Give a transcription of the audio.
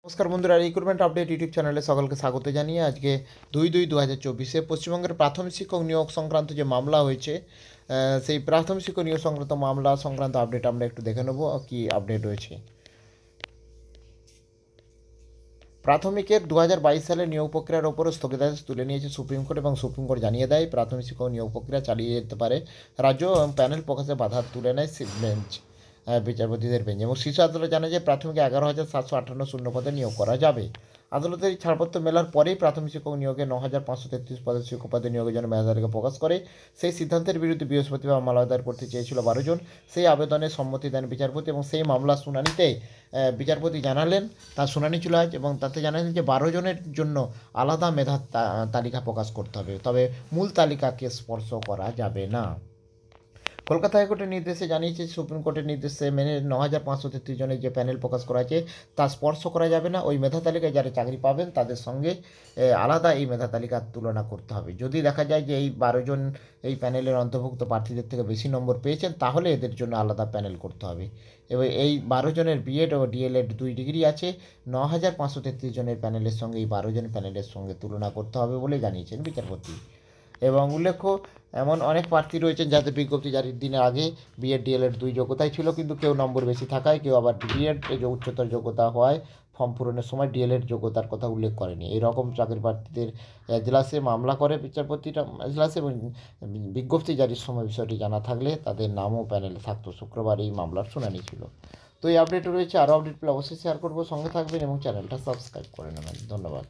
নমস্কার বন্ধুরা, recruitment update YouTube চ্যানেলে সকলকে স্বাগত জানিয়ে আজকে 2/2/2024 পশ্চিমবঙ্গের প্রাথমিক শিক্ষক নিয়োগ সংক্রান্ত যে মামলা হয়েছে, সেই প্রাথমিক শিক্ষক নিয়োগ সংক্রান্ত মামলা সংক্রান্ত আপডেট আমরা একটু দেখে নেব কি আপডেট রয়েছে। প্রাথমিকের 2022 সালের নিয়োগ প্রক্রিয়ার ওপরও স্থগিতাদেশ তুলে নিয়েছে সুপ্রিম কোর্ট এবং সুপ্রিম কোর্ট জানিয়ে দেয় প্রাথমিক শিক্ষক নিয়োগ প্রক্রিয়া চালিয়ে যেতে পারে রাজ্য এবং প্যানেল প্রকাশে বাধা তুলে নেয় বেঞ্চ, বিচারপতিদের বেঞ্চ। এবং শীর্ষ আদালত জানায় যে প্রাথমিকে 11,758 শূন্য পদে নিয়োগ করা যাবে। আদালতের এই ছাড়পত্র মেলার পরেই প্রাথমিক শিক্ষক নিয়োগে 9,533 পদের শিক্ষক পদে নিয়োগের জন্য মেধা তালিকা প্রকাশ করে। সেই সিদ্ধান্তের বিরুদ্ধে বৃহস্পতিবার মামলা দায়ের করতে চেয়েছিল 12 জন। সেই আবেদনে সম্মতি দেন বিচারপতি এবং সেই মামলার শুনানিতে বিচারপতি জানালেন, তার শুনানি ছিল আজ, এবং তাতে জানালেন যে 12 জনের জন্য আলাদা মেধা তালিকা প্রকাশ করতে হবে, তবে মূল তালিকাকে স্পর্শ করা যাবে না। কলকাতা হাইকোর্টের নির্দেশে জানিয়েছে সুপ্রিম কোর্টের নির্দেশে মেনে 9,533 জনের যে প্যানেল প্রকাশ করা আছে তা স্পর্শ করা যাবে না। ওই মেধা তালিকায় যারা চাকরি পাবেন তাদের সঙ্গে আলাদা এই মেধা তালিকার তুলনা করতে হবে। যদি দেখা যায় যে এই 12 জন এই প্যানেলের অন্তর্ভুক্ত প্রার্থীদের থেকে বেশি নম্বর পেয়েছেন, তাহলে এদের জন্য আলাদা প্যানেল করতে হবে। এবার এই 12 জনের বিএড ও ডিএলএড 2 ডিগ্রি আছে, 9,533 জনের প্যানেলের সঙ্গে এই 12 জন প্যানেলের সঙ্গে তুলনা করতে হবে বলে জানিয়েছেন বিচারপতি। এবং উল্লেখ্য, এমন অনেক প্রার্থী রয়েছেন যাদের বিজ্ঞপ্তি জারির দিনের আগে বিএড ডিএলএড 2 যোগ্যতাই ছিল, কিন্তু কেউ নম্বর বেশি থাকায়, কেউ আবার বিএড যে উচ্চতর যোগ্যতা হওয়ায় ফর্ম পূরণের সময় ডিএলএড যোগ্যতার কথা উল্লেখ করেনি। এইরকম চাকরি প্রার্থীদের এজলাসে মামলা করে বিচারপতিরা এজলাসে, এবং বিজ্ঞপ্তি জারির সময় বিষয়টি জানা থাকলে তাদের নামও প্যানেলে থাকতো। শুক্রবার এই মামলার শুনানি ছিল। তো এই আপডেট রয়েছে, আরও আপডেট পেলে অবশ্যই শেয়ার করবো। সঙ্গে থাকবেন এবং চ্যানেলটা সাবস্ক্রাইব করে নেবেন। ধন্যবাদ।